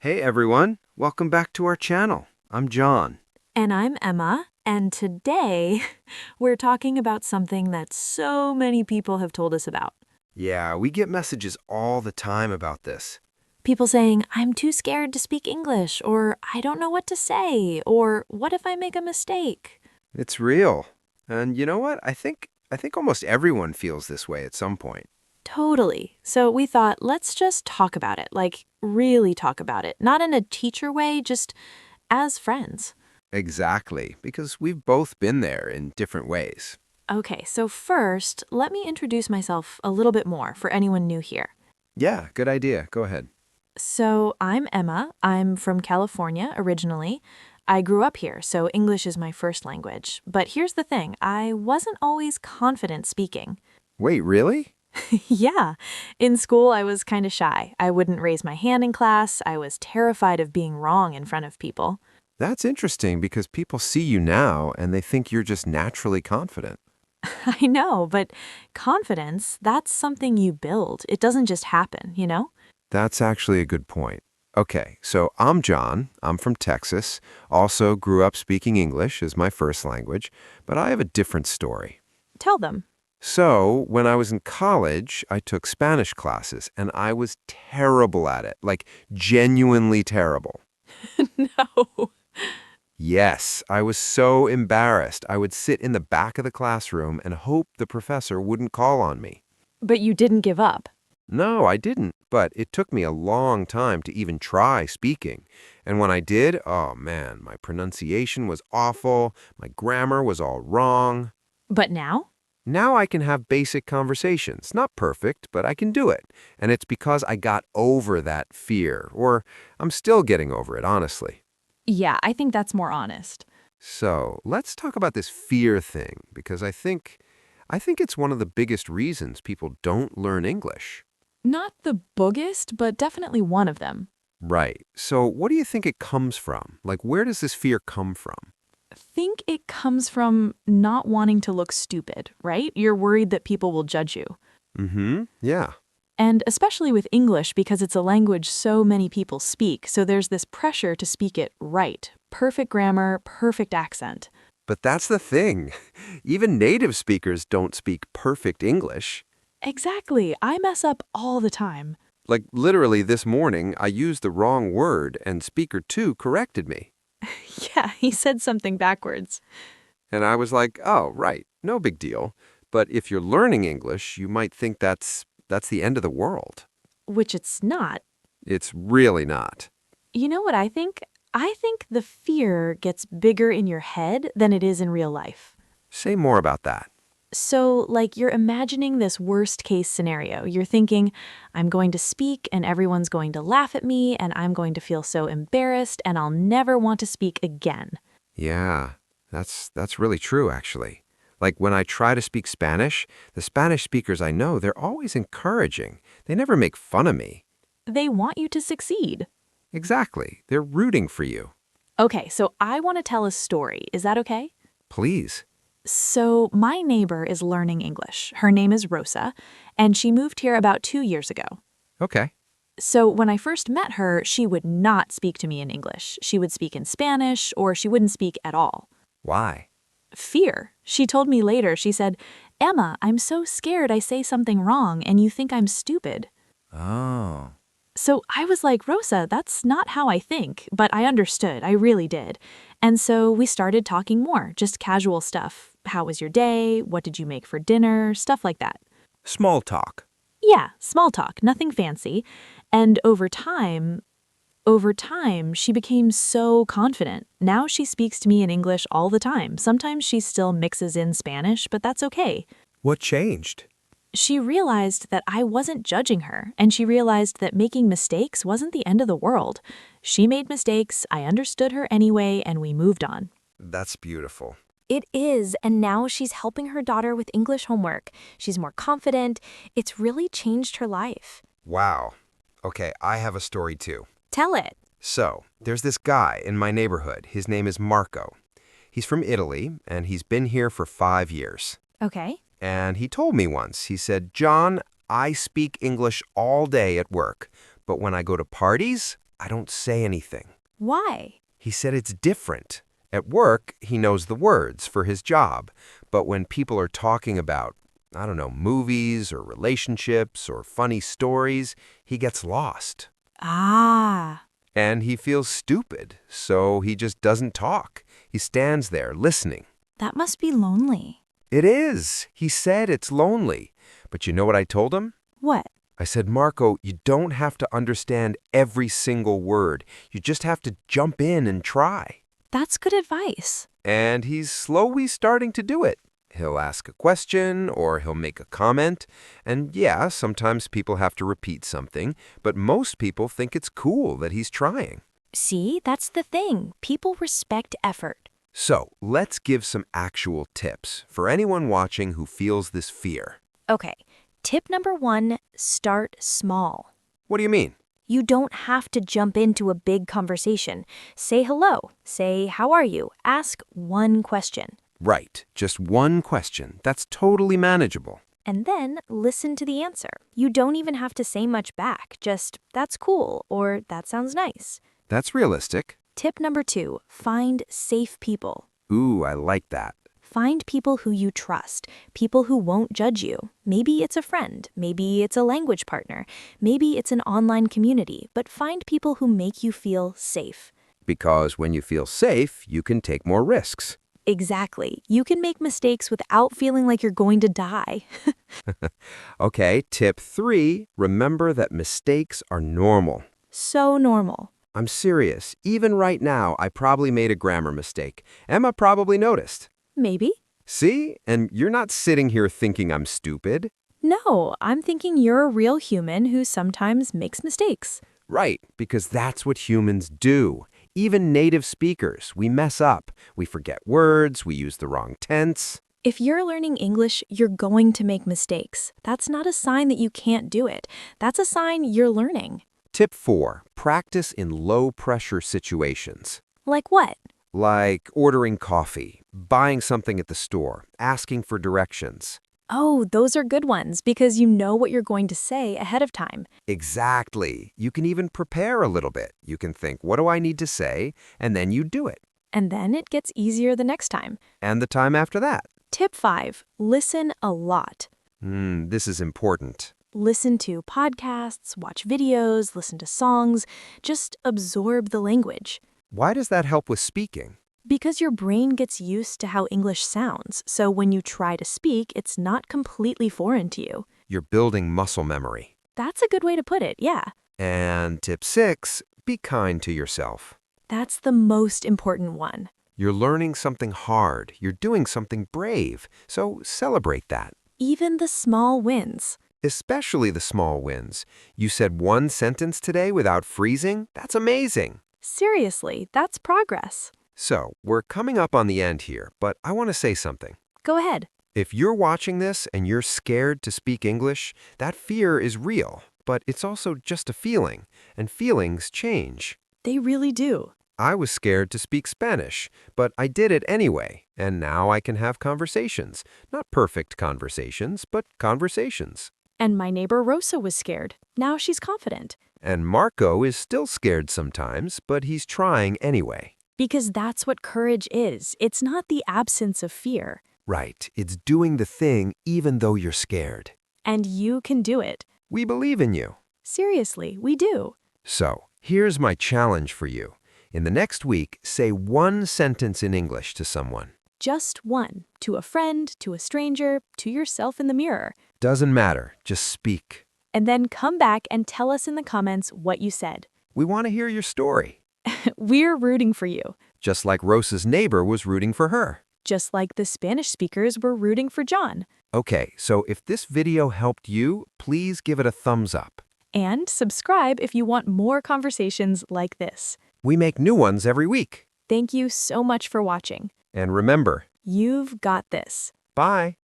Hey everyone, welcome back to our channel. I'm John. And I'm Emma, and today we're talking about something that so many people have told us about. Yeah, we get messages all the time about this. People saying, I'm too scared to speak English, or I don't know what to say, or what if I make a mistake? It's real. And you know what? I think almost everyone feels this way at some point. Totally. So we thought, let's just talk about it, like really talk about it, not in a teacher way, just as friends. Exactly, because we've both been there in different ways. Okay, so first, let me introduce myself a little bit more for anyone new here. Yeah, good idea. Go ahead. So I'm Emma. I'm from California originally. I grew up here, so English is my first language. But here's the thing, I wasn't always confident speaking. Wait, really? Yeah, in school I was kind of shy. I wouldn't raise my hand in class. I was terrified of being wrong in front of people. That's interesting because people see you now and they think you're just naturally confident. I know, but confidence, that's something you build. It doesn't just happen, you know? That's actually a good point. Okay, so I'm John. I'm from Texas. Also grew up speaking English as my first language, but I have a different story. Tell them. So, when I was in college, I took Spanish classes, and I was terrible at it, like genuinely terrible. No. Yes, I was so embarrassed. I would sit in the back of the classroom and hope the professor wouldn't call on me. But you didn't give up. No, I didn't, but it took me a long time to even try speaking. And when I did, oh man, my pronunciation was awful, my grammar was all wrong. But now? Now I can have basic conversations. Not perfect, but I can do it. And it's because I got over that fear, or I'm still getting over it, honestly. Yeah, I think that's more honest. So let's talk about this fear thing, because I think it's one of the biggest reasons people don't learn English. Not the boogest, but definitely one of them. Right. So what do you think it comes from? Like, where does this fear come from? Think it comes from not wanting to look stupid, right? You're worried that people will judge you. Mm-hmm. Yeah. And especially with English because it's a language so many people speak, so there's this pressure to speak it right. Perfect grammar, perfect accent. But that's the thing. Even native speakers don't speak perfect English. Exactly. I mess up all the time. Like, literally this morning, I used the wrong word and speaker 2 corrected me. Yeah, he said something backwards. And I was like, oh, right, no big deal. But if you're learning English, you might think that's the end of the world. Which it's not. It's really not. You know what I think? I think the fear gets bigger in your head than it is in real life. Say more about that. So, like, you're imagining this worst case scenario. You're thinking, I'm going to speak and everyone's going to laugh at me and I'm going to feel so embarrassed and I'll never want to speak again. Yeah, that's really true, actually. Like when I try to speak Spanish, the Spanish speakers I know, they're always encouraging. They never make fun of me. They want you to succeed. Exactly. They're rooting for you. Okay, so I want to tell a story. Is that okay? Please. So, my neighbor is learning English. Her name is Rosa, and she moved here about 2 years ago. Okay. So, when I first met her, she would not speak to me in English. She would speak in Spanish, or she wouldn't speak at all. Why? Fear. She told me later, she said, Emma, I'm so scared I say something wrong and you think I'm stupid. Oh. So I was like, Rosa, that's not how I think, but I understood, I really did. And so we started talking more, just casual stuff. How was your day? What did you make for dinner? Stuff like that. Small talk. Yeah, small talk, nothing fancy. And over time, she became so confident. Now she speaks to me in English all the time. Sometimes she still mixes in Spanish, but that's okay. What changed? She realized that I wasn't judging her, and she realized that making mistakes wasn't the end of the world. She made mistakes, I understood her anyway, and we moved on. That's beautiful. It is, and now she's helping her daughter with English homework. She's more confident. It's really changed her life. Wow. Okay, I have a story too. Tell it. So, there's this guy in my neighborhood. His name is Marco. He's from Italy, and he's been here for 5 years. Okay. And he told me once, he said, John, I speak English all day at work, but when I go to parties, I don't say anything. Why? He said it's different. At work, he knows the words for his job, but when people are talking about, I don't know, movies or relationships or funny stories, he gets lost. Ah, And he feels stupid, so he just doesn't talk. He stands there listening. that must be lonely. It is. He said it's lonely. But you know what I told him? What? I said, Marco, you don't have to understand every single word. You just have to jump in and try. That's good advice. And he's slowly starting to do it. He'll ask a question or he'll make a comment. And yeah, sometimes people have to repeat something, but most people think it's cool that he's trying. See, that's the thing. People respect effort. So let's give some actual tips for anyone watching who feels this fear. Okay, tip number 1, start small. What do you mean? You don't have to jump into a big conversation. Say hello. Say, how are you? Ask one question. Right, just one question. That's totally manageable. And then listen to the answer. You don't even have to say much back. Just, that's cool, or that sounds nice. That's realistic. Tip number 2, find safe people. Ooh, I like that. Find people who you trust, people who won't judge you. Maybe it's a friend, maybe it's a language partner, maybe it's an online community, but find people who make you feel safe. Because when you feel safe, you can take more risks. Exactly. You can make mistakes without feeling like you're going to die. Okay, tip 3, remember that mistakes are normal. So normal. I'm serious. Even right now, I probably made a grammar mistake. Emma probably noticed. Maybe. See? And you're not sitting here thinking I'm stupid. No, I'm thinking you're a real human who sometimes makes mistakes. Right, because that's what humans do. Even native speakers, we mess up. We forget words, we use the wrong tense. If you're learning English, you're going to make mistakes. That's not a sign that you can't do it. That's a sign you're learning. Tip 4, practice in low-pressure situations. Like what? Like ordering coffee, buying something at the store, asking for directions. Oh, those are good ones because you know what you're going to say ahead of time. Exactly. You can even prepare a little bit. You can think, what do I need to say? And then you do it. And then it gets easier the next time. And the time after that. Tip 5, listen a lot. This is important. Listen to podcasts, watch videos, listen to songs. Just absorb the language. Why does that help with speaking? Because your brain gets used to how English sounds, so when you try to speak, it's not completely foreign to you. You're building muscle memory. That's a good way to put it, yeah. And tip 6, be kind to yourself. That's the most important one. You're learning something hard. You're doing something brave. So celebrate that. Even the small wins. Especially the small wins. You said one sentence today without freezing? That's amazing. Seriously, that's progress. So, we're coming up on the end here, but I want to say something. Go ahead. If you're watching this and you're scared to speak English, that fear is real, but it's also just a feeling, and feelings change. They really do. I was scared to speak Spanish, but I did it anyway, and now I can have conversations. Not perfect conversations, but conversations. And my neighbor Rosa was scared. Now she's confident. And Marco is still scared sometimes, but he's trying anyway. Because that's what courage is. It's not the absence of fear. Right, it's doing the thing even though you're scared. And you can do it. We believe in you. Seriously, we do. So, here's my challenge for you. In the next week, say one sentence in English to someone. Just one. To a friend, to a stranger, to yourself in the mirror. Doesn't matter, just speak. And then come back and tell us in the comments what you said. We want to hear your story. We're rooting for you. Just like Rosa's neighbor was rooting for her. Just like the Spanish speakers were rooting for John. Okay, so if this video helped you, please give it a thumbs up. And subscribe if you want more conversations like this. We make new ones every week. Thank you so much for watching. And remember, You've got this. bye.